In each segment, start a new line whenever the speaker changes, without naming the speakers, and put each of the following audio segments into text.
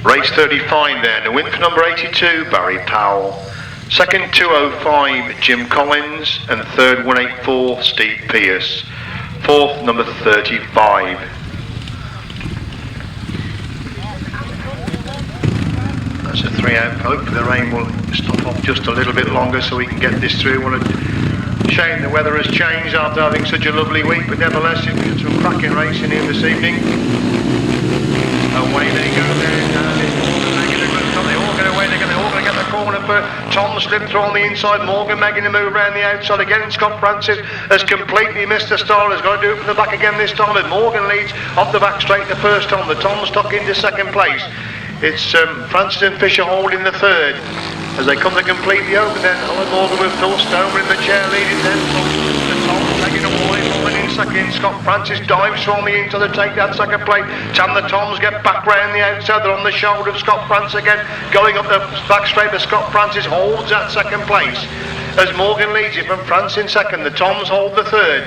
Race 35 then, the win for number 82, Barry Powell. Second, 205, Jim Collins. And third, 184, Steve Pierce. Fourth, number 35. That's a 3 out. Hopefully the rain will stop off just a little bit longer so we can get this through. What a shame the weather has changed after having such a lovely week, but nevertheless it's been some cracking racing here this evening. Away they go there, they're all going away, they're all going to get the corner for Tom slipped through on the inside, Morgan making a move around the outside again. Scott Francis has completely missed the style, has got to do it from the back again this time, and Morgan leads off the back straight the first time. The Tom stuck into second place. It's Francis and Fisher holding the third. As they come to complete the open then, Alan Morgan with Phil Stoner in the chair leading then. The Tom taking a wall in second. Scott Francis dives from the inside to take that second place. The Toms get back round the outside. They're on the shoulder of Scott Francis again. Going up the back straight, but Scott Francis holds that second place. As Morgan leads it from France in second, the Toms hold the third.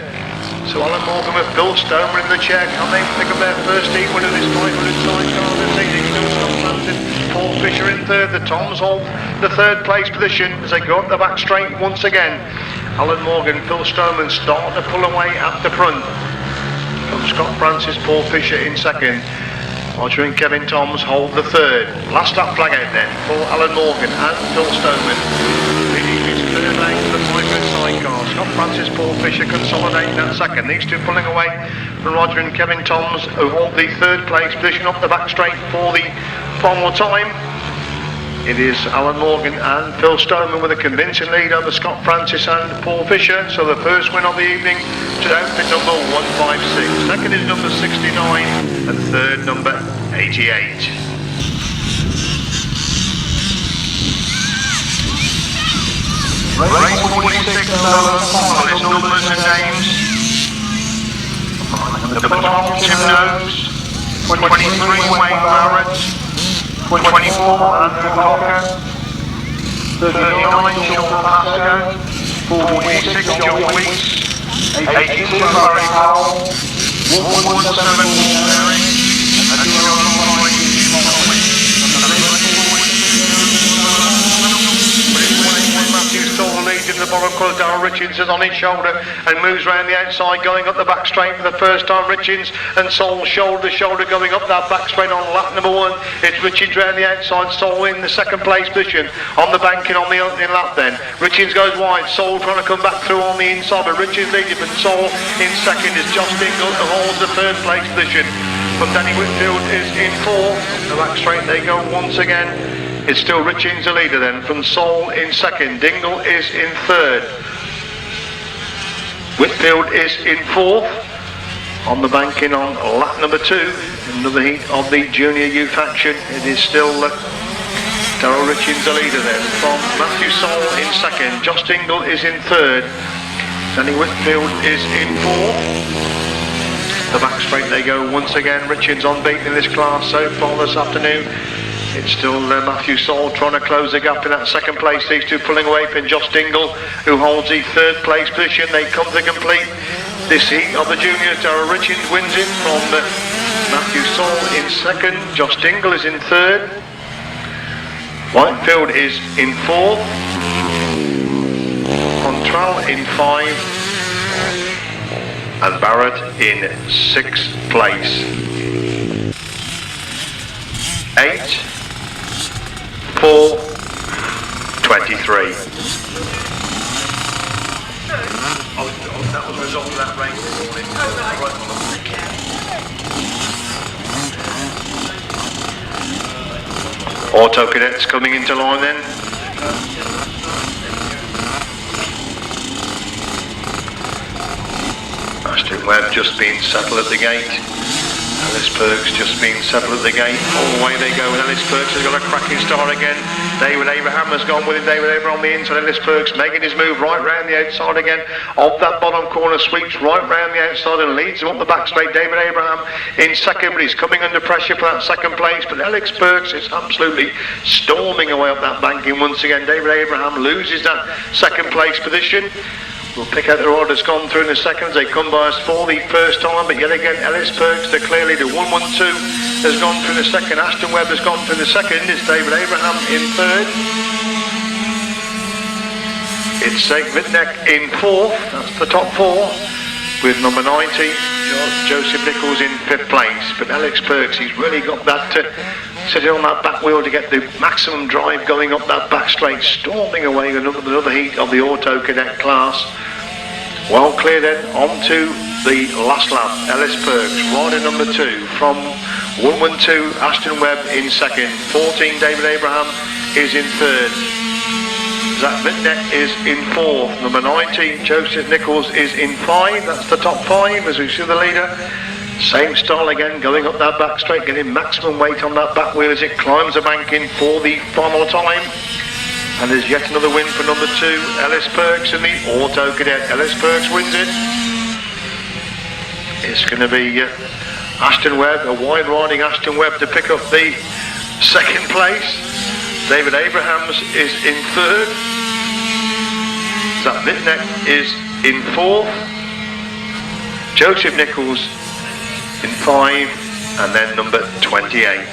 So Alan Morgan with Phil Stoner in the chair. Can they pick up their first heat win of this 500 sidecar this evening? Still Scott Francis, Paul Fisher in third. The Toms hold the third place position as they go up the back straight once again. Alan Morgan, Phil Stoneman start to pull away at the front. From Scott Francis, Paul Fisher in second. Roger and Kevin Toms hold the third. Last lap flag out then for Alan Morgan and Phil Stoneman. Leading his third leg for the 500 sidecar. Scott Francis, Paul Fisher consolidating that second. These two pulling away from Roger and Kevin Toms, who hold the third place position up the back straight for the final time. It is Alan Morgan and Phil Stoneman with a convincing lead over Scott Francis and Paul Fisher. So the first win of the evening to outfit number 156. Second is number 69 and third number 88. Race 46 is numbers and names. The Patron Tim Noakes, 23 Wayne Barrett, 24 Andrew Cocker, 39 Sean Pasco, 46 John Weeks, 82 Barry Powell, 117 Paul Herring, and 205 Matthew Stoll leads in the bottom corner. Darryl Richards is on his shoulder and moves round the outside, going up the back straight for the first time. Richards and Stoll shoulder to shoulder going up that back straight on lap number one. It's Richards round the outside, Stoll in the second place position on the banking on the opening lap then. Richards goes wide, Stoll trying to come back through on the inside, but Richards leads it, and Stoll in second is Josh Dingle who holds the third place position. But Danny Whitfield is in fourth. The back straight they go once again. It's still Richards the leader then, from Sol in second. Dingle is in third. Whitfield is in fourth. On the banking on lap number two. Another heat of the junior youth action. It is still Darryl Richards the leader then. From Matthew Sol in second. Josh Dingle is in third. Danny Whitfield is in fourth. The back straight they go once again. Richards unbeaten in this class so far this afternoon. It's still Matthew Sol trying to close the gap in that second place. These two pulling away from Josh Dingle, who holds the third place position. They come to complete this heat of the juniors. Darryl Richards wins it from Matthew Sol in second. Josh Dingle is in third. Whitefield is in fourth. Contral in five. And Barrett in sixth place. 8, 4, 23. That was the result of that race this morning. Auto cadets coming into line then. Ashton Webb just been settled at the gate. Ellis Perks just been settled at the gate. All the way they go, and Ellis Perks has got a cracking start again. David Abraham has gone with him. David Abraham on the inside. Ellis Perks making his move right round the outside again. Off that bottom corner, sweeps right round the outside and leads him up the back straight. David Abraham in second, but he's coming under pressure for that second place. But Ellis Perks is absolutely storming away up that banking once again. David Abraham loses that second place position. We'll pick out the order that's gone through in a second as they come by us for the first time, but yet again Ellis Perks, the clear leader. 112 has gone through the second. Aston Webb has gone through the second. It's David Abraham in third. It's Vitnek in fourth. That's the top four. With number 90, Joseph Nichols in fifth place. But Ellis Perks, he's really got that sitting on that back wheel to get the maximum drive going up that back straight, storming away another heat of the Auto Cadet class. Well clear then, on to the last lap. Ellis Perks, rider number 2 from 112, Aston Webb in second. 14, David Abraham is in third. Zach Vitnek is in fourth. Number 90, Joseph Nichols is in 5. That's the top 5 as we see the leader. Same style again, going up that back straight, getting maximum weight on that back wheel as it climbs the bank in for the final time. And there's yet another win for number 2, Ellis Perks in the Auto Cadet. Ellis Perks wins it. It's going to be Aston Webb, a wide riding Aston Webb to pick up the second place. David Abrahams is in third. Zach Vitnek is in fourth. Joseph Nichols in 5, and then number 28.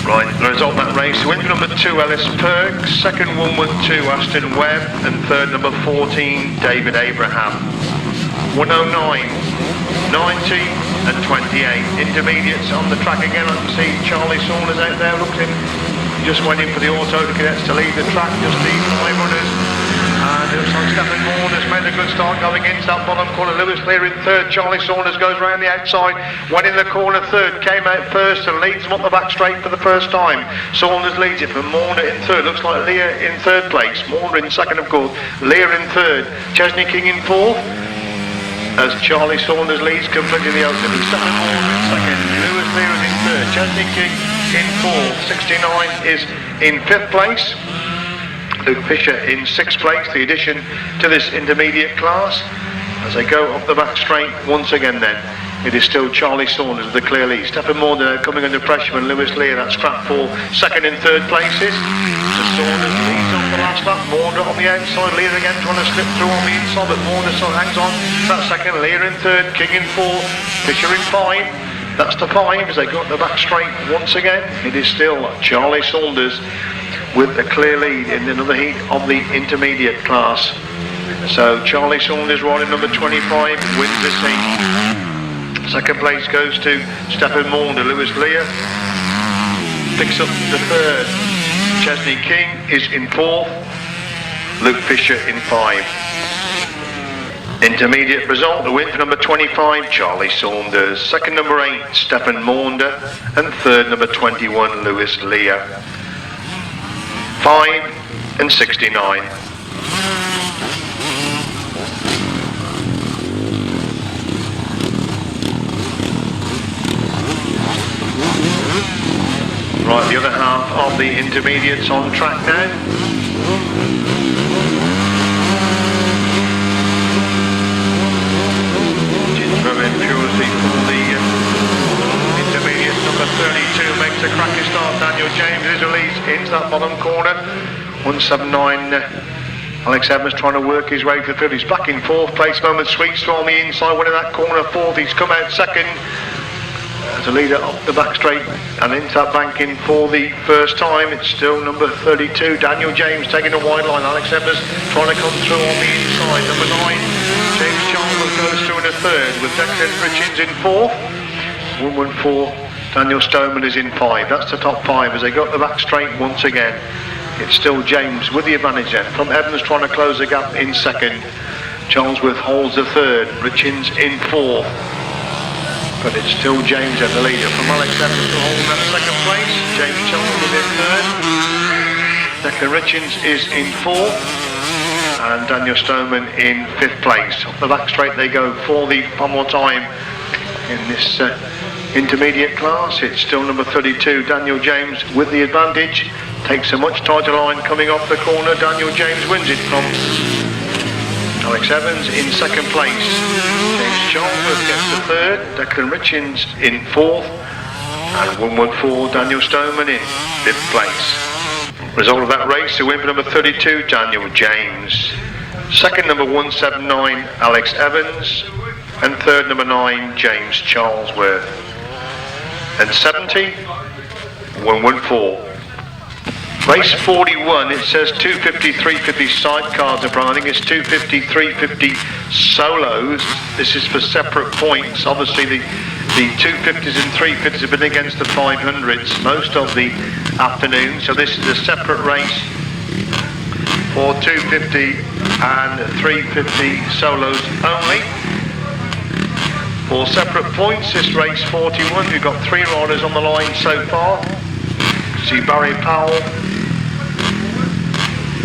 Right, the result of that race, win for number 2, Ellis Perks, second 112, Aston Webb, and third number 14, David Abraham. 109, 90 and 28. Intermediates on the track again. I can see Charlie Saunders out there looking. Just went in for the Auto Cadets to lead the track, just the 5 runners. And it looks like Stephen Moore has made a good start going into that bottom corner. Lewis Lear in third. Charlie Saunders goes round the outside. Went in the corner third. Came out first and leads them up the back straight for the first time. Saunders leads it from Moore in third. Looks like Lear in third place. Moore in second, of course. Lear in third. Chesney King in fourth. As Charlie Saunders leads completely the open. Stephen Moore in second. Lewis Lear is in third. Chesney King in fourth. 69 is in fifth place. Luke Fisher in 6th place, the addition to this intermediate class. As they go up the back straight once again then, it is still Charlie Saunders with the clear lead. Stephen Maunder coming under pressure from Lewis Lear, that's scrap for second and third places. So Saunders leads on the last lap, Maunder on the outside, Lear again trying to slip through on the inside, but Maunder hangs on. That's second, Lear in third, King in 4, Fisher in 5. That's the 5 as they go up the back straight once again. It is still Charlie Saunders with a clear lead in another heat of the intermediate class. So Charlie Saunders, riding number 25, wins this heat. Second place goes to Stephen Maunder. Lewis Lear picks up the third. Chesney King is in 4th. Luke Fisher in 5. Intermediate result, the win for number 25, Charlie Saunders. Second number 8, Stephen Maunder. And third number 21, Lewis Lear. 5 and 69. Right, the other half of the intermediates on track now. Very impurity for the intermediate. Number 32 makes a cracking start. Daniel James is released into that bottom corner. 179. Alex Evans trying to work his way to the field. He's back in 4th place. Moment Sweets on the inside. Winning that corner 4th. He's come out second. As a leader up the back straight and into that bank in for the first time. It's still number 32. Daniel James taking a wide line. Alex Evans trying to come through on the inside. Number 9. James Chandler goes through in a third with Declan Richards in 4th. 114. Daniel Stoneman is in 5. That's the top 5 as they go up the back straight once again. It's still James with the advantage then. From Evans trying to close the gap in second. Charlesworth holds the third. Richards in 4th. But it's still James at the leader. From Alex Evans to hold that second place. James Chandler in third. Declan Richards is in 4th. And Daniel Stoneman in 5th place. Off the back straight they go for the one more time in this intermediate class. It's still number 32, Daniel James with the advantage. Takes a much tighter line coming off the corner. Daniel James wins it from Alex Evans in 2nd place. James Chandler gets the 3rd. Declan Richards in 4th. And 114, Daniel Stoneman in 5th place. Result of that race, the win for number 32, Daniel James. Second, number 179, Alex Evans. And third, number 9, James Charlesworth. And 70, 114. Race 41, it says 250, 350 sidecars in front. I think it's 250, 350 solos. This is for separate points. Obviously the 250s and 350s have been against the 500s most of the afternoon. So this is a separate race for 250 and 350 solos only. For separate points, this race 41, we've got 3 riders on the line so far. See Barry Powell,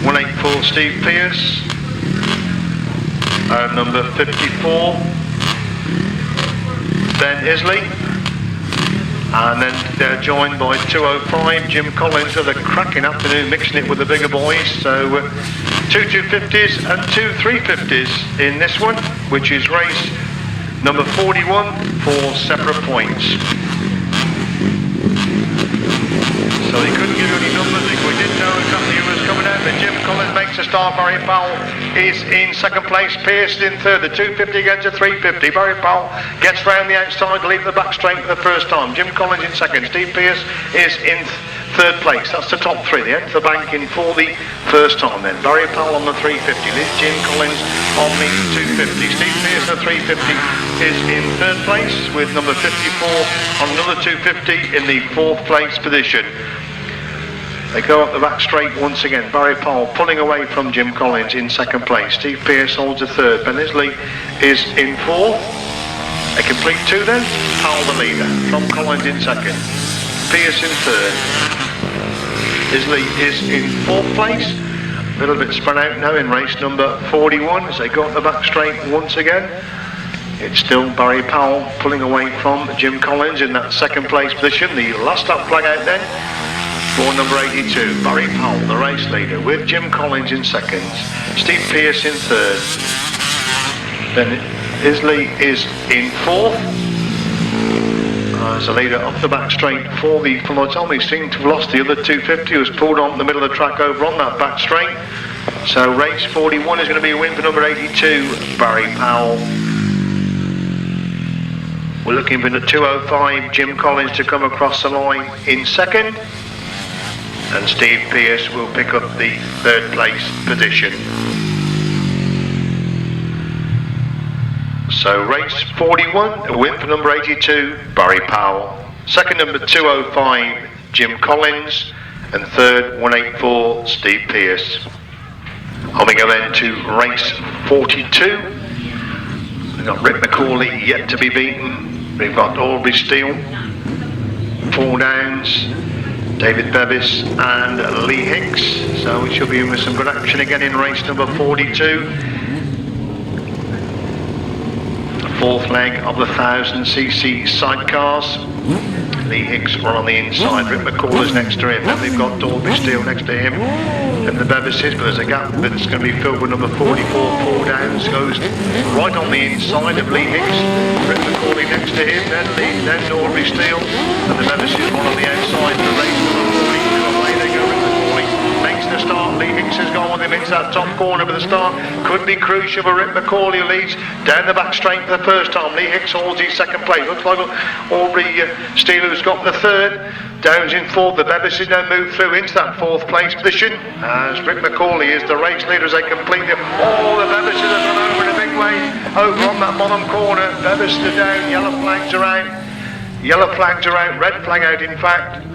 184 Steve Pearce, and number 54 Ben Isley, and then they're joined by 205 Jim Collins with a cracking afternoon mixing it with the bigger boys. So 2 250s and 2 350s in this one, which is race number 41 for separate points. So they couldn't give you any numbers, we didn't know exactly who was coming out, but Jim Collins makes a start. Barry Powell is in second place, Pearce is in third, the 250 against the 350. Barry Powell gets round the outside, leaving the back straight for the first time. Jim Collins in second, Steve Pearce is in third place. That's the top 3. They enter the bank in for the first time then. Barry Powell on the 350, Jim Collins on the 250. Steve Pearce on the 350 is in third place with number 54 on another 250 in the 4th place position. They go up the back straight once again. Barry Powell pulling away from Jim Collins in second place. Steve Pearce holds the third. Ben Isley is in 4th. A complete 2 then. Powell the leader. From Collins in second. Pearce in third. Isley is in 4th place. A little bit spread out now in race number 41 as they go up the back straight once again. It's still Barry Powell pulling away from Jim Collins in that second place position. The last lap flag out then for number 82, Barry Powell, the race leader, with Jim Collins in second, Steve Pearce in third. Then Isley is in 4th. As a leader off the back straight for the Fullerton. We seem to have lost the other 250 who was pulled on the middle of the track over on that back straight. So race 41 is going to be a win for number 82, Barry Powell. We're looking for the 205 Jim Collins to come across the line in second. And Steve Pearce will pick up the 3rd place position. So race 41, a win for number 82, Barry Powell. Second, number 205, Jim Collins. And third, 184, Steve Pearce. And we go then to race 42. We've got Rick McCauley yet to be beaten. We've got Aubrey Steele, 4 downs. David Bevis and Lee Hicks, so we should be in with some good action again in race number 42. The 4th leg of the 1000cc sidecars. Lee Hicks are on the inside, Rick McCall is next to him, and they've got Aubrey Steele next to him, and the Bevises, but there's a gap that's going to be filled with number 44, 4 downs, goes right on the inside of Lee Hicks, Rick McCauley next to him, then Aubrey Steele, and the Bevises one on the outside, the race number 42, away they go, Rick McCauley makes the start, Lee Hicks has gone with him into that top corner, but the start could be crucial for Rick McCauley, who leads down the back straight for the first time. Lee Hicks holds his second place, looks like Aubrey Steele who's got the third. Downs in 4th, the Bevises now move through into that 4th place position as Rick McCauley is the race leader as they complete it. Oh, the Bevises have gone over in a big way, over on that bottom corner. Bevises are down, yellow flags are out, red flag out in fact.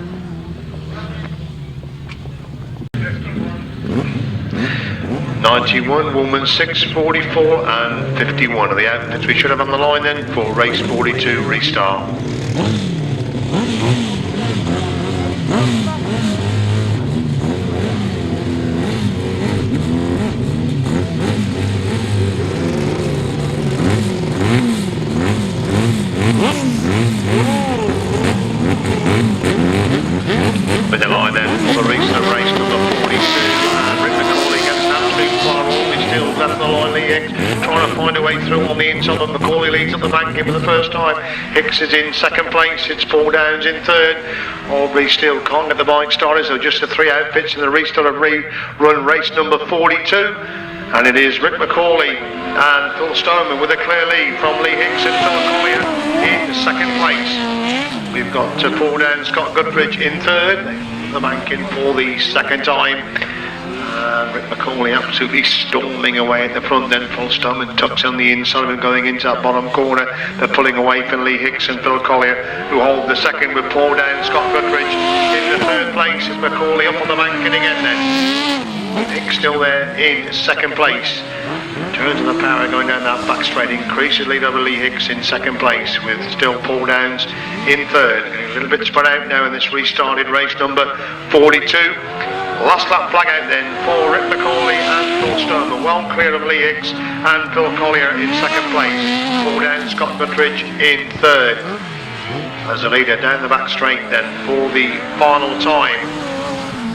91, Woolman 6, 44 and 51 are the outfits we should have on the line then for race 42 restart. With the line then for the restart race number 42 and Rick McCauley gets an absolute fire. All is still left the line, Lee Hicks trying to find a way through on the inside, but Macaulay leads up the banking for the first time. Hicks is in second place, it's Paul Downs in third. Aubrey still can't get the bike started, so just the three outfits in the restart of run race number 42. And it is Rick Macaulay and Phil Stoneman with a clear lead from Lee Hicks and Phil Collier in second place. We've got Paul Downs, Scott Guthridge in third, the banking for the second time. Rick Macaulay absolutely storming away at the front, then Phil Stoneman tucks on the inside and going into that bottom corner. They're pulling away from Lee Hicks and Phil Collier, who hold the second with Paul Downs, Scott Guthridge in the third place. Is Macaulay up on the banking again then. Hicks still there in second place. Turns of the power going down that back straight, increases lead over Lee Hicks in second place, with still Paul Downs in third. A little bit spread out now in this restarted race number 42. Last lap flag out then for Rick Macaulay and Phil Stoneman, well clear of Lee Hicks and Phil Collier in second place. Paul Downs, Scott Guthridge in third. As the leader down the back straight then for the final time.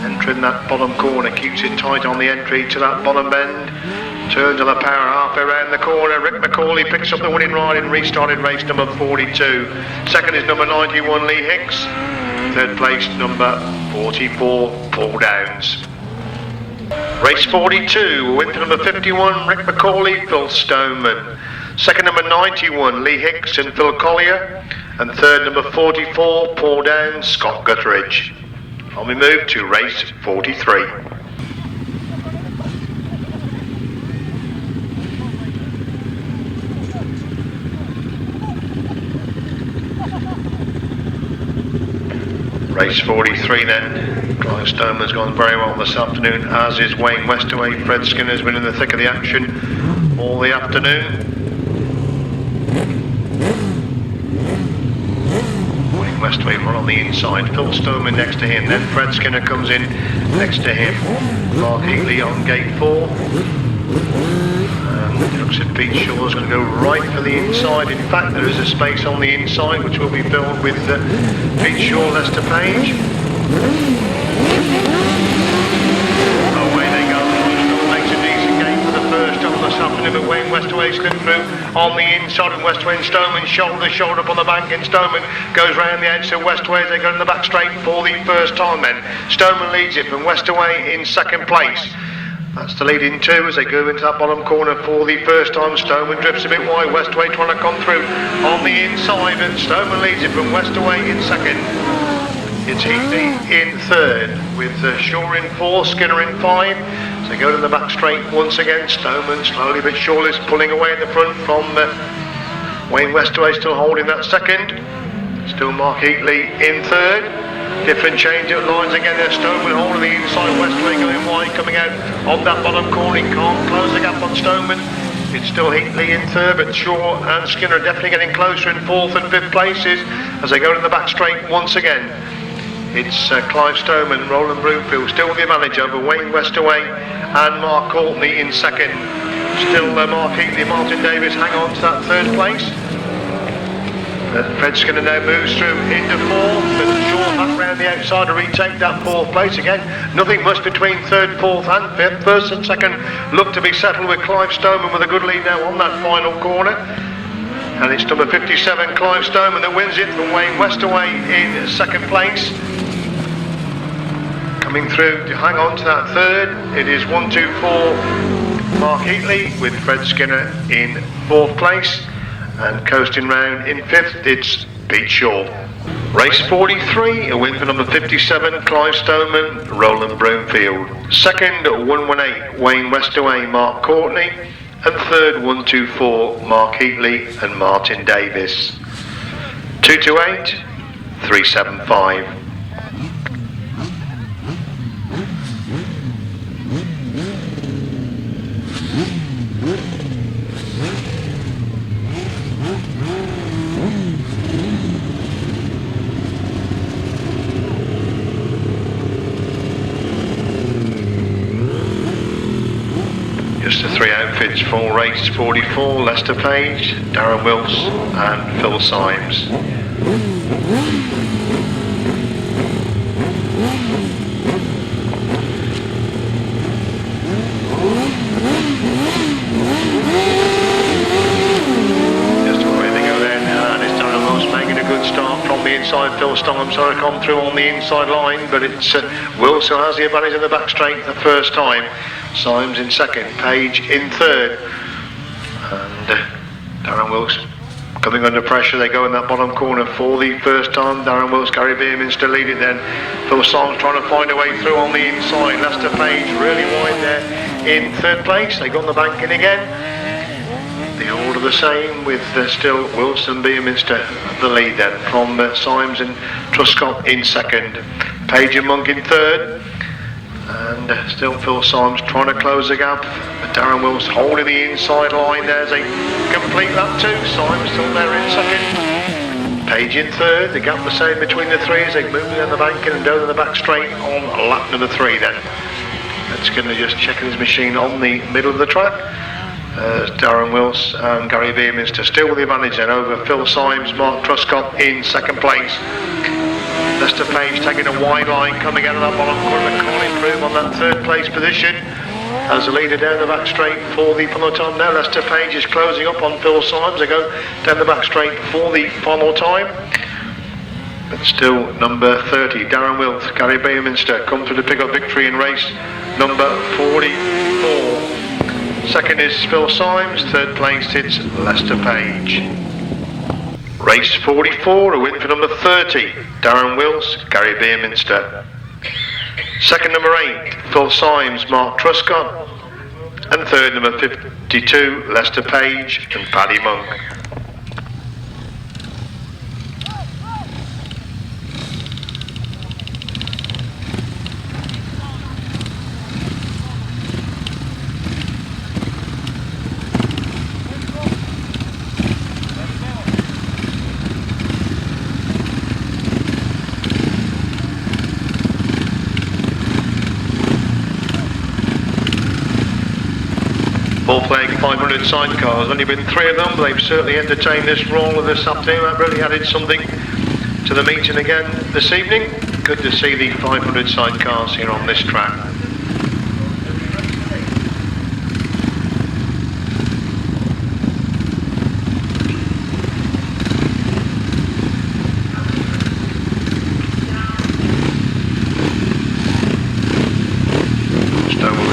Entering that bottom corner, keeps it tight on the entry to that bottom bend. Turns on the power halfway around the corner. Rick Macaulay picks up the winning ride in restarted race number 42. Second is number 91, Lee Hicks. Third place, number 44, Paul Downs. Race 42, win for number 51, Rick Macaulay, Phil Stoneman. Second, number 91, Lee Hicks and Phil Collier. And third, number 44, Paul Downs, Scott Guthridge. And we move to race 43. Race 43 then. Clive Stoneman's gone very well this afternoon, as is Wayne Westaway. Fred Skinner's been in the thick of the action all the afternoon. Wayne Westaway run on the inside, Phil Stoneman next to him, then Fred Skinner comes in next to him. Mark Heatley on gate 4. It looks at Pete Shaw's going to go right for the inside. In fact, there is a space on the inside which will be filled with Pete Shaw, Lester Page. Away they go. Makes a decent game for the first time this afternoon, but Wayne Westaway slipped through on the inside, and Westaway and Stoneman shoulder to shoulder up on the bank, and Stoneman goes round the edge to Westaway as they go in the back straight for the first time then. Stoneman leads it from Westaway in second place. That's the lead in two as they go into that bottom corner for the first time. Stoneman drifts a bit wide, Westaway trying to come through on the inside, and Stoneman leads it from Westaway in second. It's Heatley in third, with Shaw in 4, Skinner in 5. So they go to the back straight once again. Stoneman slowly but surely is pulling away at the front from Wayne Westaway, still holding that second. Still Mark Heatley in third. Different change of lines again there. Stoneman holding the inside, Westaway going wide, coming out of that bottom corner. He can't close the gap on Stoneman. It's still Heatley in third, but Shaw and Skinner are definitely getting closer in fourth and fifth places as they go to the back straight once again. It's Clive Stoneman, Roland Broomfield still with the advantage over Wayne Westaway and Mark Courtney in second. Still Mark Heatley, Martin Davis hang on to that third place. Fred Skinner now moves through into fourth, but Shaw back round the outside to retake that fourth place again. Nothing much between third, fourth and fifth. First and second look to be settled, with Clive Stoneman with a good lead now on that final corner. And it's number 57, Clive Stoneman, that wins it from Wayne Westaway in second place. Coming through to hang on to that third, it is 1, 2, 4 Mark Heatley, with Fred Skinner in fourth place. And coasting round in fifth, it's Pete Shaw. Race 43, a win for number 57, Clive Stoneman, Roland Broomfield. Second, 118, Wayne Westaway, Mark Courtney. And third, 124, Mark Heatley and Martin Davis. 228, 375. Just the three outfits for race 44, Lester Page, Darren Wills and Phil Symes. inside. Phil Stallman trying to come through on the inside line, but it's Wilson has the advantage in the back straight the first time. Symes in second, Page in third, and Darren Wilson coming under pressure. They go in that bottom corner for the first time. Darren Wilson, Gary Beerminster lead it then. Phil Symes trying to find a way through on the inside. Lester Page really wide there in third place. They got the bank in again. The order the same with still Wilson, Beerminster the lead then from Symes and Truscott in second. Page and Monk in third. And still Phil Symes trying to close the gap, but Darren Wilson holding the inside line there as they complete lap 2. Symes still there in second, Page in third. The gap the same between the three as they move down the bank and down the back straight on lap number 3 then. That's going to just checking his machine on the middle of the track. Darren Wilson and Gary Beerminster still with the advantage then over Phil Symes, Mark Truscott in second place. Lester Page taking a wide line coming out of that bottom corner, can't improve on that third place position as the leader down the back straight for the final time. Now Lester Page is closing up on Phil Symes. They go down the back straight for the final time, but still number 30 Darren Wilson, Gary Beerminster come through to pick up victory in race number 44. Second is Phil Symes, third place it's Lester Page. Race 44, a win for number 30, Darren Wilson, Gary Beerminster. Second, number 8, Phil Symes, Mark Truscott. And third, number 52, Lester Page and Paddy Monk. Playing 500 sidecars, only been 3 of them, but they've certainly entertained this roll of this afternoon. That really added something to the meeting again this evening. Good to see the 500 sidecars here on this track.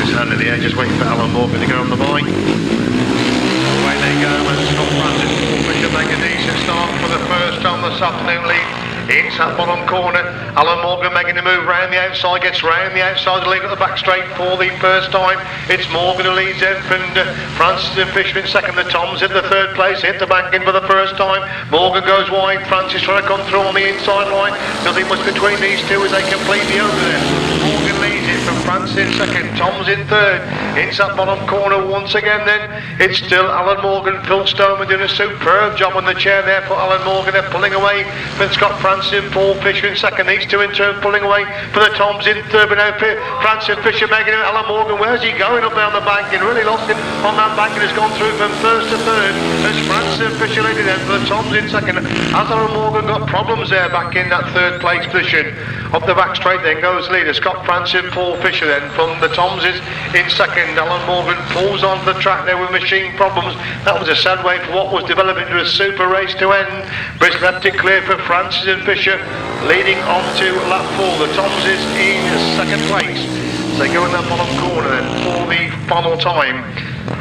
Hand in the air, just waiting for Alan Morgan to go on the bike. Away they go, and Scott Francis should make a decent start for the first time this afternoon lead. Into that bottom corner, Alan Morgan making a move round the outside, gets round the outside, the lead at the back straight for the first time. It's Morgan who leads in, and Francis and Fisher in second. The Toms in the third place, hit the bank in for the first time. Morgan goes wide, Francis trying to come through on the inside line. Nothing much between these two as they completely over there. Morgan leads it from Francis in second, Toms in third. Into that bottom corner once again then, it's still Alan Morgan. Phil Stoneman doing a superb job on the chair there for Alan Morgan. They're pulling away from Scott Francis and Paul Fisher in second. These two in turn pulling away for the Toms in third. But now Francis and Fisher making it. Alan Morgan, where's he going up there on the bank? He really lost it on that bank and has gone through from first to third. There's Francis and Fisher leading then for the Toms in second. As Alan Morgan got problems there back in that third place position. Up the back straight then goes leader Scott Francis and Paul Fisher then from the Toms in second. Alan Morgan pulls onto the track there with machine problems. That was a sad way for what was developing into a super race to end. Brits left it clear for Francis and Fisher leading on to lap 4. The Toms is in second place. So they go in that bottom corner then for the final time.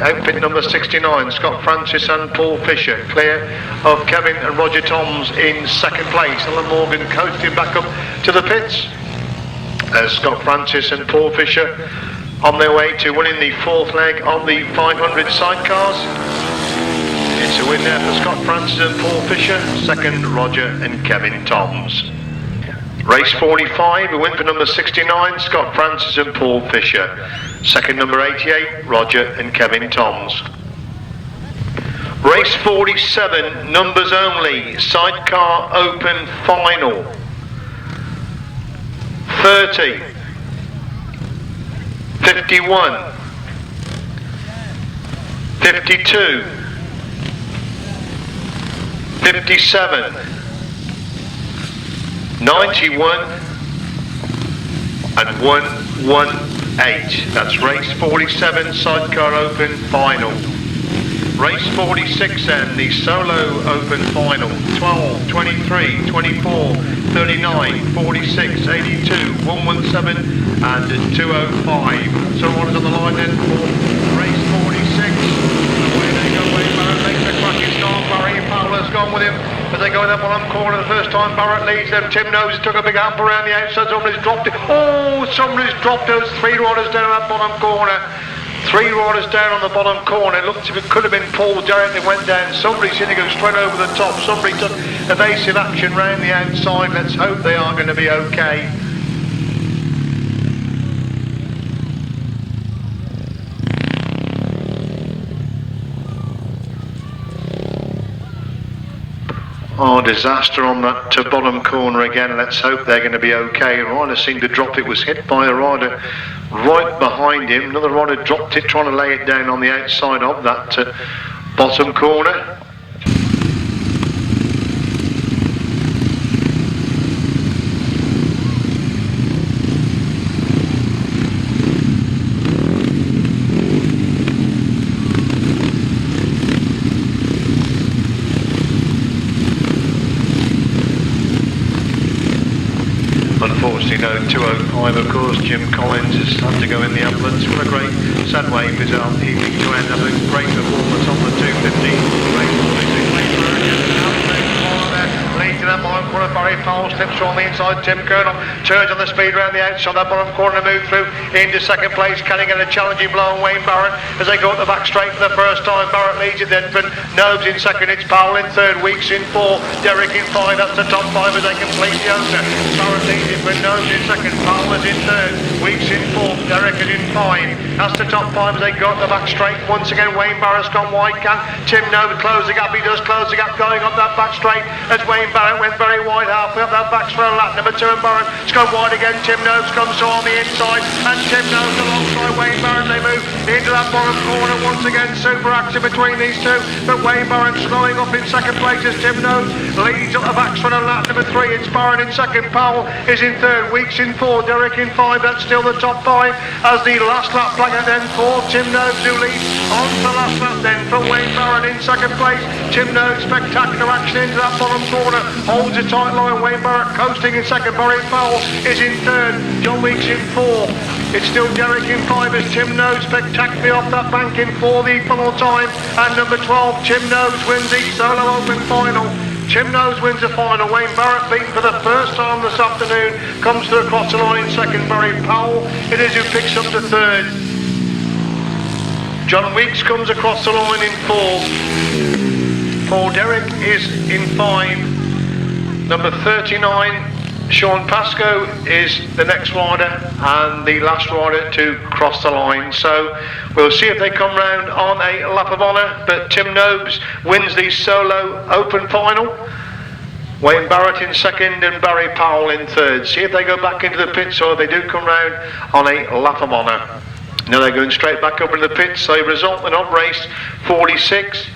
Outfit number 69, Scott Francis and Paul Fisher, clear of Kevin and Roger Toms in second place. Alan Morgan coasting back up to the pits as Scott Francis and Paul Fisher on their way to winning the 4th leg of the 500 sidecars. It's a win there for Scott Francis and Paul Fisher, second Roger and Kevin Toms. Race 45, a win for number 69, Scott Francis and Paul Fisher. Second number 88, Roger and Kevin Toms. Race 47, numbers only, sidecar open final. 30, 51, 52, 57, 91 and 118. That's race 47, sidecar open final. Race 46 then, the solo open final. 12, 23, 24, 39, 46, 82, 117 and 205. So what is on the line then for race 46? Away they go, Wayne Barrett makes a cracking start. Barry Fowler's gone with him as they go in that bottom corner. The first time Barrett leads them. Tim Nose took a big amp around the outside. Somebody's dropped it. Oh, somebody's dropped those three riders down that bottom corner. Three riders down on the bottom corner. It looked as if it could have been Paul Derrick that went down. Somebody seemed to go straight over the top. Somebody took evasive action round the outside. Let's hope they are going to be okay. Oh, disaster on that bottom corner again. Let's hope they're going to be okay. Rider seemed to drop it, was hit by a rider right behind him. Another rider dropped it, trying to lay it down on the outside of that bottom corner. Unfortunately, no 205, of course. Jim Collins has had to go in the ambulance. What a great sad way for his evening to end up. A great performance on the 250. Leads in that bottom corner. Barry Powell slips on the inside. Tim Colonel turns on the speed around the outside. That bottom corner move through into second place. Can he get a challenging blow on Wayne Barrett as they go up the back straight for the first time? Barrett leads it then. Nobes in second. It's Powell in third. Weeks in four. Derrick in five. That's the top five as they complete the opener. Barrett leads it with Nobes in second. Powell is in third. Weeks in fourth. Derrick is in five. That's the top five as they go up the back straight. Once again, Wayne Barrett's gone wide. Can Tim Nobes close the gap? He does close the gap going up that back straight as Wayne Barrett went very wide halfway up that back straight. Lap number two and Barrett has gone wide again. Tim Nobes comes on the inside and Tim Nobes alongside Wayne Barrett. They move into that bottom corner once again. Super action between these two, but Wayne Barrett slowing up in second place as Tim Nobes leads up the back straight on lap number three. It's Barrett in second. Powell is in third. Weeks in four. Derrick in five. That's still the top five as the last lap blanket then for Tim Nobes, who leads on to the last lap then for Wayne Barrett in second place. Tim Nobes spectacular action into that bottom corner, holds a tight line. Wayne Barrett coasting in second. Barry Powell is in third. John Weeks in four. It's still Derrick in five as Tim Nobes spectacularly off that bank in for the final time. And number 12, Tim Nobes wins the solo open final. Tim Nobes wins the final. Wayne Barrett beaten for the first time this afternoon. Comes to across the line in second. Barry Powell it is who picks up the third. John Weeks comes across the line in fourth. Paul Derrick is in five. Number 39, Sean Pascoe is the next rider and the last rider to cross the line. So we'll see if they come round on a lap of honour. But Tim Nobes wins the solo open final. Wayne Barrett in second and Barry Powell in third. See if they go back into the pits or if they do come round on a lap of honour. Now they're going straight back up into the pits. So result of race 46.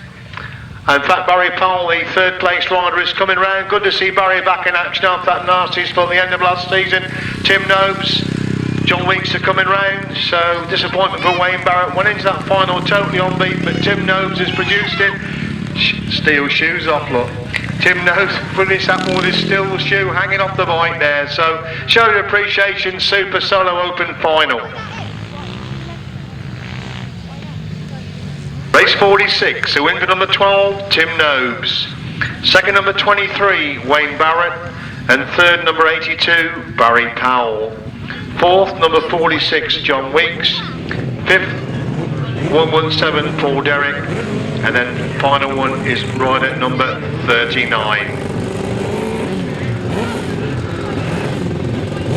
In fact, Barry Powell, the third place rider, is coming round. Good to see Barry back in action after that nasty spot at the end of last season. Tim Nobes, John Weeks are coming round. So disappointment for Wayne Barrett. Went into that final totally on beat, but Tim Nobes has produced it. Steel shoes off, look. Tim Nobes finished that with his steel shoe hanging off the bike there. So showed appreciation, super solo open final. Race 46, who wins for number 12, Tim Nobes. Second, number 23, Wayne Barrett. And third, number 82, Barry Powell. Fourth, number 46, John Weeks. Fifth, 117, Paul Derrick. And then final one is rider number 39.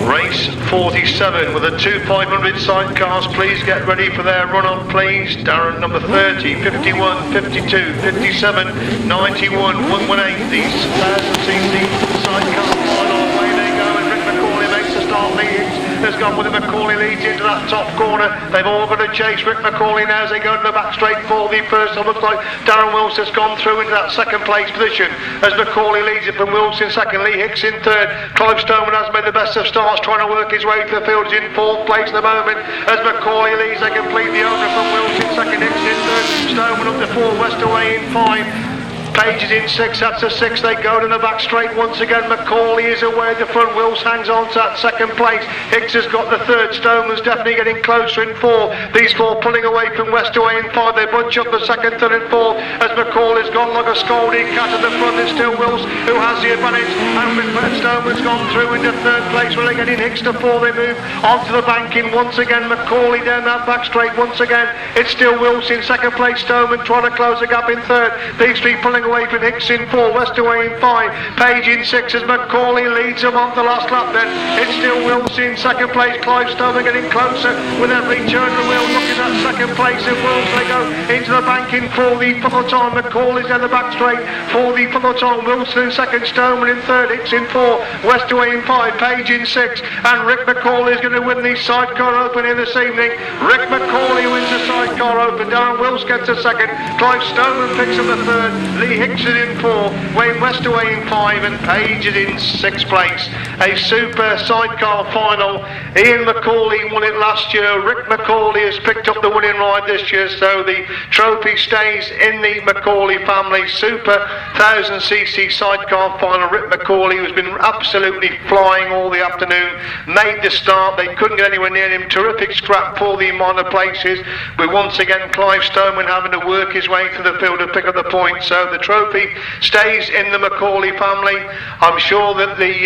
Race 47 with the two 500 sidecars. Please get ready for their run on, please. Darren number 30, 51, 52, 57, 91, 118. These 1000cc sidecars flying all the way they go, and Rick McCauley makes the start leadings as has gone with it. McCauley leads into that top corner. They've all got to chase Rick McCauley now as they go to the back straight for the first. It looks like Darren Wills has gone through into that second place position as McCauley leads it from Wills in second, Lee Hicks in third. Clive Stoneman has made the best of starts, trying to work his way to the field. He's in fourth place at the moment as McCauley leads. They complete the owner from Wills in second, Hicks in third. Stoneman up to 4, West away in 5. Page is in 6, that's a 6, they go to the back straight once again. McCauley is away at the front, Wills hangs on to that second place. Hicks has got the third, Stoneman's definitely getting closer in 4. These 4 pulling away from West away in 5, they bunch up the second, third and 4 as McCauley's gone like a scolding cat at the front. It's still Wills who has the advantage, and Stoneman's gone through into third place. Well, they're getting Hicks to 4, they move onto the banking once again. McCauley down that back straight once again. It's still Wills in second place, Stoneman trying to close the gap in third. These 3 pulling away from Hicks in 4, West away in 5, Page in 6 as McCauley leads them on the last lap then. It's still Wills in second place, Clive Stoneman getting closer with every turn of the wheel, looking at second place in Wills. They go into the banking for the Peloton. McCauley's down the back straight for the Peloton. Wilson in second, Stoneman in third, Hicks in 4, West away in 5, Page in 6, and Rick McCauley is going to win the sidecar open here this evening. Rick McCauley wins the sidecar open, Darren Wills gets a second, Clive Stoneman picks up the third, Lee Hicks is in 4, Wayne West away in 5, and Page is in 6th place. A super sidecar final. Ian McCauley won it last year. Rick McCauley has picked up the winning ride this year, so the trophy stays in the McCauley family. Super 1000cc sidecar final. Rick McCauley, who's been absolutely flying all the afternoon, made the start. They couldn't get anywhere near him. Terrific scrap for the minor places, with once again Clive Stoneman having to work his way to the field to pick up the points. So the trophy stays in the McCauley family. I'm sure that the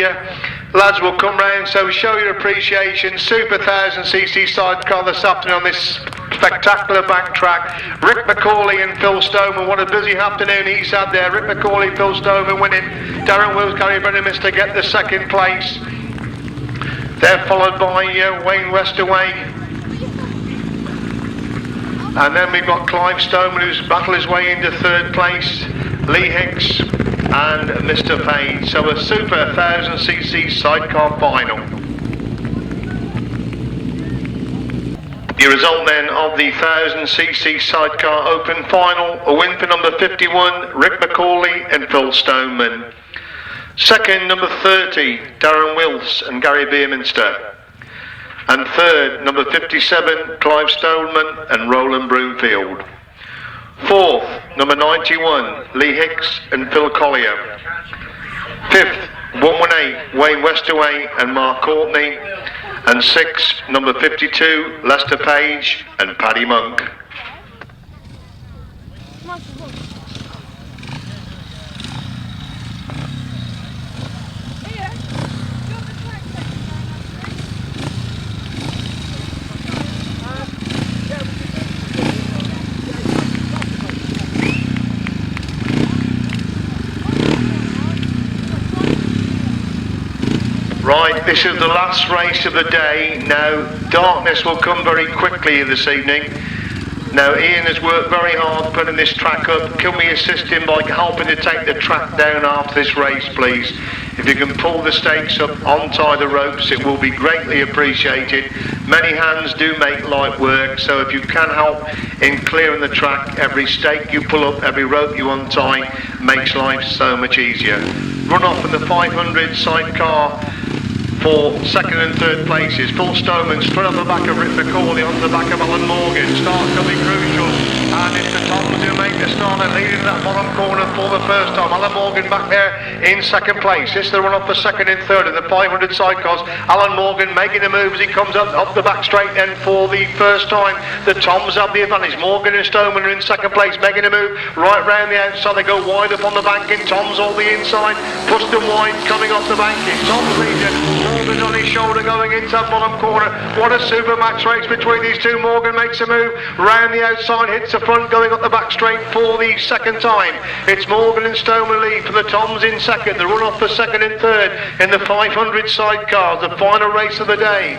lads will come round, so show your appreciation. Super 1000cc sidecar this afternoon on this spectacular back track. Rick McCauley and Phil Stoneman, what a busy afternoon he's had there. Rick McCauley, Phil Stoneman winning. Darren Wills, Gary Brennemis to get the second place. They're followed by Wayne Westaway. And then we've got Clive Stoneman, who's battled his way into third place, Lee Hicks and Mr. Page. So a super 1000cc sidecar final. The result then of the 1000cc sidecar open final, a win for number 51, Rick McCauley and Phil Stoneman. Second, number 30, Darren Wills and Gary Beerminster. And third, number 57, Clive Stoneman and Roland Broomfield. Fourth, number 91, Lee Hicks and Phil Collier. Fifth, 118, Wayne Westaway and Mark Courtney. And sixth, number 52, Lester Page and Paddy Monk. Right, this is the last race of the day. Now, darkness will come very quickly this evening. Now, Ian has worked very hard putting this track up. Can we assist him by helping to take the track down after this race, please? If you can pull the stakes up, untie the ropes, it will be greatly appreciated. Many hands do make light work, so if you can help in clearing the track, every stake you pull up, every rope you untie, makes life so much easier. Run off in the 500 sidecar for second and third places. Phil Stoneman straight off the back of Rick McCauley onto the back of Alan Morgan. Start coming crucial, and it's the Toms who make the start and leading that bottom corner for the first time. Alan Morgan back there in second place. This is the run off for second and third in the 500 sidecars. Alan Morgan making a move as he comes up the back straight then for the first time. The Toms have the advantage. Morgan and Stoneman are in second place, making a move right round the outside. They go wide up on the banking. Toms all the inside, push them wide coming off the banking. Toms leads it. Morgan on his shoulder going into that bottom corner. What a super match race between these two. Morgan makes a move round the outside, hits the front, going up the back straight for the second time. It's Morgan and Stoneman lead for the Toms in second. The run off for second and third in the 500 sidecars, the final race of the day.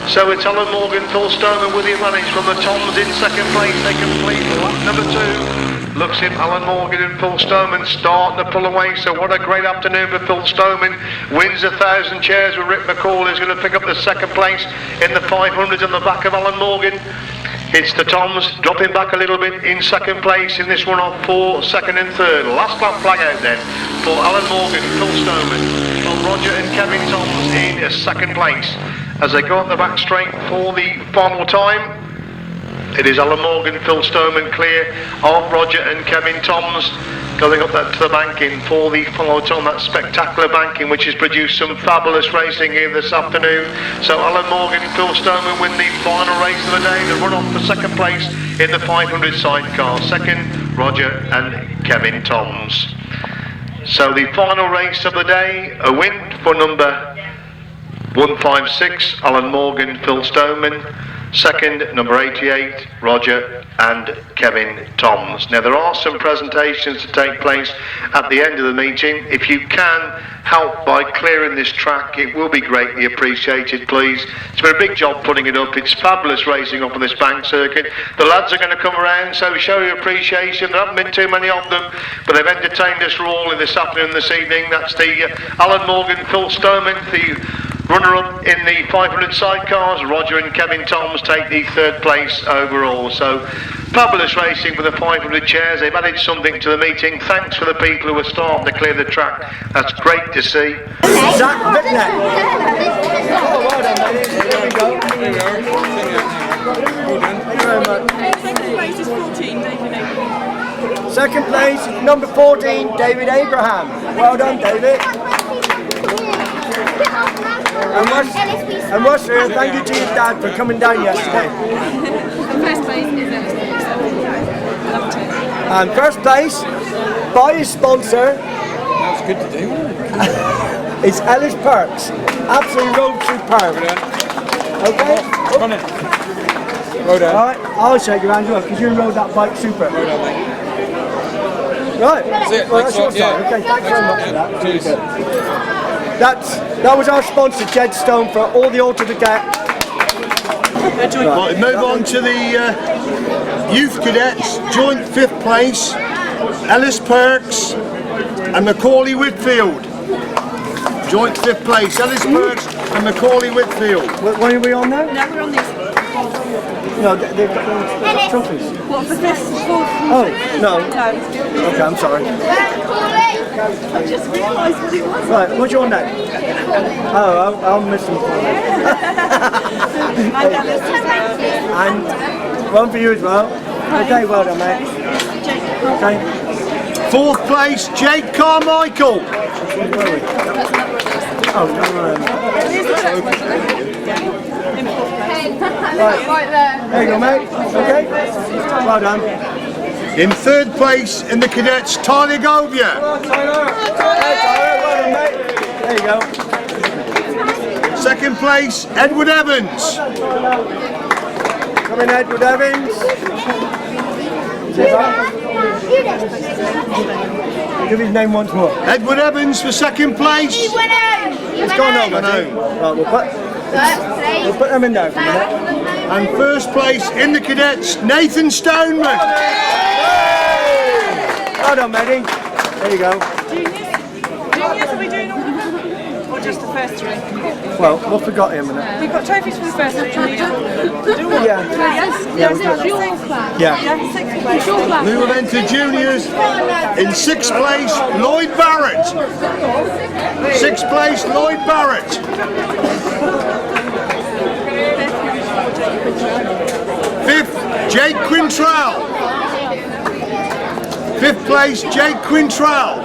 So it's Alan Morgan, Phil Stoneman with the advantage from the Toms in second place. They complete lap number 2. looks him, Alan Morgan and Phil Stoneman starting to pull away. So what a great afternoon for Phil Stoneman. Wins 1,000 shares with Rick McCall, who's going to pick up the second place in the 500s on the back of Alan Morgan. It's the Toms dropping back a little bit in second place in this one-off for second and third. Last lap flag out then for Alan Morgan, Phil Stoneman, from Roger and Kevin Toms in second place. As they go up the back straight for the final time, it is Alan Morgan, Phil Stoneman clear of Roger and Kevin Toms, going up that to the banking for the final time. That spectacular banking which has produced some fabulous racing here this afternoon. So Alan Morgan, Phil Stoneman win the final race of the day. The run off for second place in the 500 sidecar. Second, Roger and Kevin Toms. So the final race of the day, a win for number 156, Alan Morgan, Phil Stoneman. Second, number 88, Roger and Kevin Toms. Now there are some presentations to take place at the end of the meeting. If you can help by clearing this track, it will be greatly appreciated, please. It's been a big job putting it up. It's fabulous racing up on this bank circuit. The lads are going to come around, so show your appreciation. There haven't been too many of them, but they've entertained us all in this afternoon, this evening. That's the Alan Morgan, Phil Stoneman, the runner-up in the 500 sidecars. Roger and Kevin Toms take the third place overall. So fabulous racing for the 500 chairs. They've added something to the meeting. Thanks for the people who are starting to clear the track. That's great to see.
Zach Bicknett. Oh, well done, ladies. Here we go. Here we are. Thank you very much.
Second place is 14, David Abraham.
Second place, number 14, David Abraham. Well done, David. And what's here, thank you to your dad for coming down yesterday.
And first place is Ellis.
And first place, by his sponsor,
That's good to do.
is Ellis Perks. Absolutely road superb. Okay?
Come on in. Well done.
Alright, I'll shake your hand as well, because you rode that bike super.
Well done, mate.
Right.
That's it.
Well, that's your
Thanks a lot,
side. Okay, thanks very much for that.
Cheers.
That was our sponsor, Jed Stone, for all the auto to get.
Right, move on to the youth cadets, joint 5th place, Ellis Perks and Macaulay Whitfield. Joint 5th place, Ellis Perks and Macaulay Whitfield.
When are we on now?
No, we're on this.
No, they've got trophies.
What, for this?
Oh, no.
No.
Okay, I'm sorry.
I just realised what it was.
Right, what's your name? Oh, I'll miss them. And one for you as well. Okay, well done, mate. Okay.
4th place, Jake Carmichael.
Oh, no.
Right there.
There you go, mate. Okay. Well done.
In 3rd place in the cadets, Tyler Govia.
Tyler. Hey, Tyler. Well done, mate. There you go.
2nd place, Edward Evans.
Come in, Edward Evans. Give his name once more.
Edward Evans for 2nd place.
It's gone over. Right, we'll put them in there for a minute.
And 1st place in the cadets, Nathan Stoneman.
Well done, Maddie. There you go.
Juniors, are we doing all of them? Or just the first three?
Well, what forgot him a minute?
We've got trophies for the first three.
Yeah.
Yes?
We've got
Yeah, 6th place.
Move into juniors. In 6th place, Lloyd Barrett. 6th place, Lloyd Barrett. 5th, Jake Quintrell. 5th place, Jake Quintrell.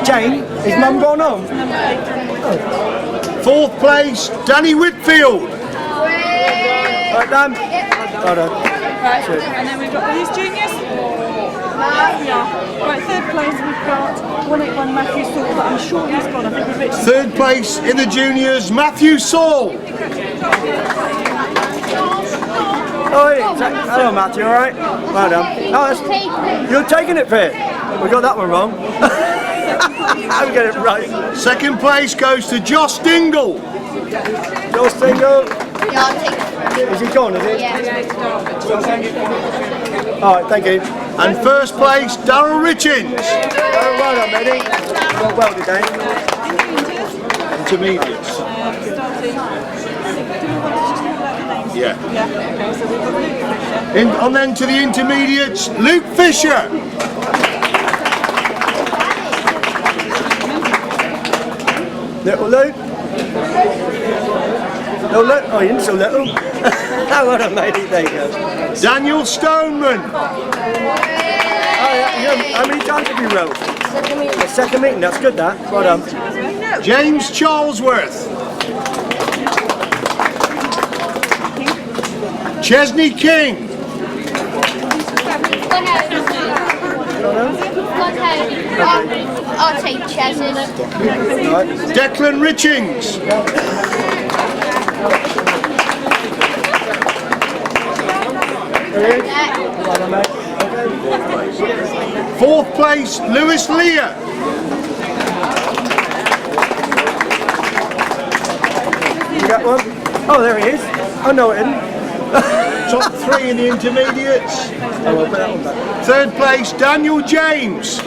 Jane, is Mum gone home?
4th place, Danny Whitfield.
Right, Dan. Well done.
Right, and then we've got these juniors. Yeah. Right, 3rd place we've got 181 Matthew Saul, but I'm sure he's gone. I think we're Richard.
3rd place in the juniors, Matthew Saul.
Oh, hey, hello, Matthew. All right. Well done. Oh, you're taking it, Fit. We got that one wrong. I'll get it right.
2nd place goes to Josh Dingle.
Josh Dingle.
Yeah, I'll take it.
Is he gone, is he?
Yeah.
Alright, thank you.
And first place, Darryl Richins.
Oh, well done, Eddie. Well done,
Intermediates. Yeah. And then to the intermediates, Luke Fisher.
Little Luke. Little Luke. Oh, you didn't so little. Well done, matey. There you go.
Daniel Stoneman.
Oh, yeah. How many times have you rowed? The second meeting. That's good, that. Well done.
James Charlesworth. Chesney King.
I'll take Ches's.
Declan Richings.
Well done, mate.
Fourth place, Lewis Lear.
You got one? Oh, there he is. Oh, no, it isn't.
Top three in the intermediates.
Oh, well, put that one back.
Third place, Daniel James.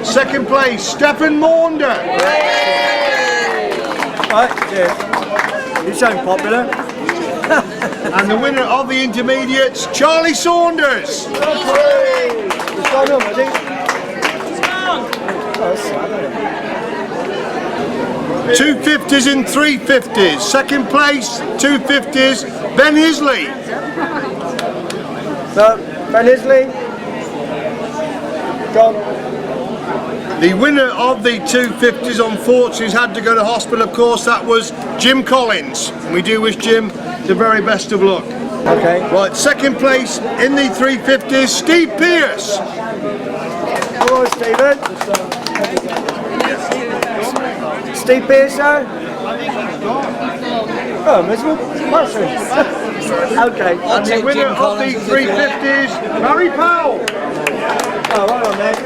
Second place, Stephen Maunder.
Right, cheers. You sound popular.
And the winner of the intermediates, Charlie Saunders.
He's gone on, I think. Oh, that's sad, isn't it?
250s and 350s. Second place, 250s, Ben Isley.
So, Ben Isley. Gone.
The winner of the 250s, unfortunately, has had to go to hospital, of course. That was Jim Collins. We do wish Jim the very best of luck.
Okay.
Right, second place in the 350s, Steve Pearce.
Hello, Stephen. Steve Pearce, sir? Oh, miserable. Okay.
And the winner of the 350s, Barry Powell.
Oh, hold on, mate.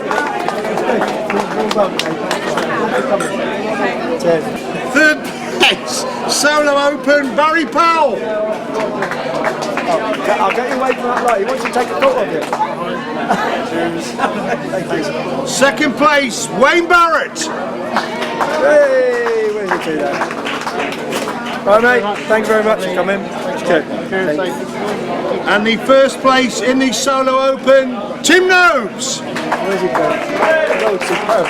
Cheers.
Third place, Solo Open, Barry Powell.
I'll get you away from that light. He wants to take a photo of you. Thank you.
Second place, Wayne Barrett.
Hey, where's your two there? Right, mate. Thank you very much for coming. It's good. Thank you.
And the first place in the Solo Open, Tim Nobes.
Where's he going? Road superb.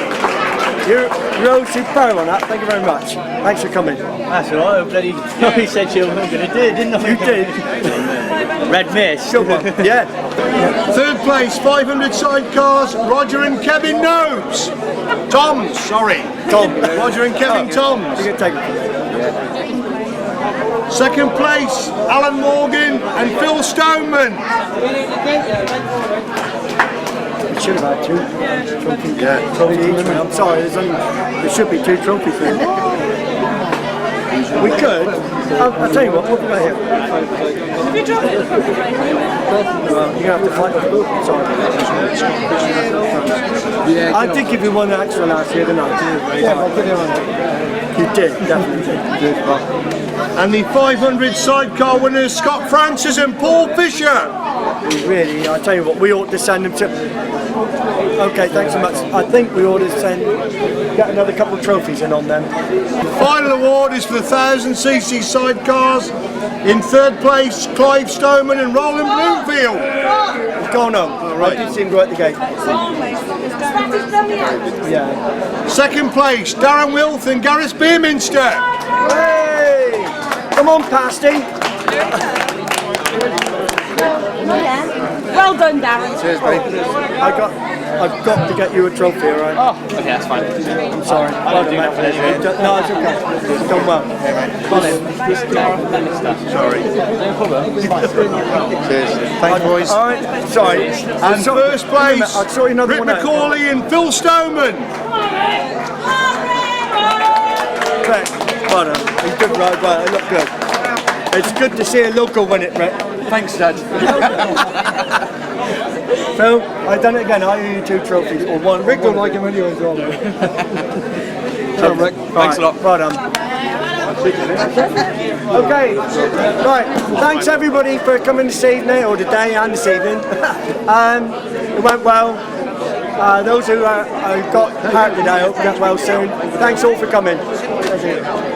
You rode superb on that. Thank you very much. Thanks for coming.
That's all right. Bloody, I said you were going to do it, didn't I?
You did.
Red mist.
Good one. Yeah.
Third place, 500 sidecars, Roger and Kevin Nobes. Toms, sorry.
Tom.
Roger and Kevin Toms.
You can take it from there.
Second place, Alan Morgan and Phil Stoneman.
We should have had two trophies.
Yeah.
Trophy each. I'm sorry, there should be two trophies for him. We could. I'll tell you what we've got here.
Have you dropped it?
Well, you're going to have to fight with it. Sorry. I did give you one extra last year, didn't I? Yeah, I'll give you one. You did, definitely.
And the 500 sidecar winners, Scott Francis and Paul Fisher.
Really, I tell you what, we ought to send them to. Okay, thanks so much. I think we ought to get another couple of trophies in on them.
The final award is for the 1000cc sidecars. In third place, Clive Stoneman and Roland Bloomfield.
It's gone home. Right. I did see him go at the gate. Yeah.
Second place, Darren Wilth and Gareth Beerminster.
Hey! Come on, Pasty.
Well done, Darren.
Cheers, mate. I've got to get you a trophy, all right?
Oh, okay, that's fine.
I'm sorry.
I'll do that for this.
No, it's okay. It's done well.
Sorry.
No problem. It's fine.
Cheers. Thanks, boys.
All right. Sorry.
And first place,
I saw another
Rick
one out.
McCauley and Phil Stoneman.
Well done. He's good, right? Well, they look good. It's good to see a local win it, Rick.
Thanks, Dad.
Phil, I've done it again. I owe you 2 trophies, or one.
Rick don't like him anyway as well.
So, Rick,
Thanks a lot.
Well done. Okay, right. Thanks everybody for coming this evening, or today and this evening. It went well. Those who got hurt today, I hope you get well soon. Thanks all for coming.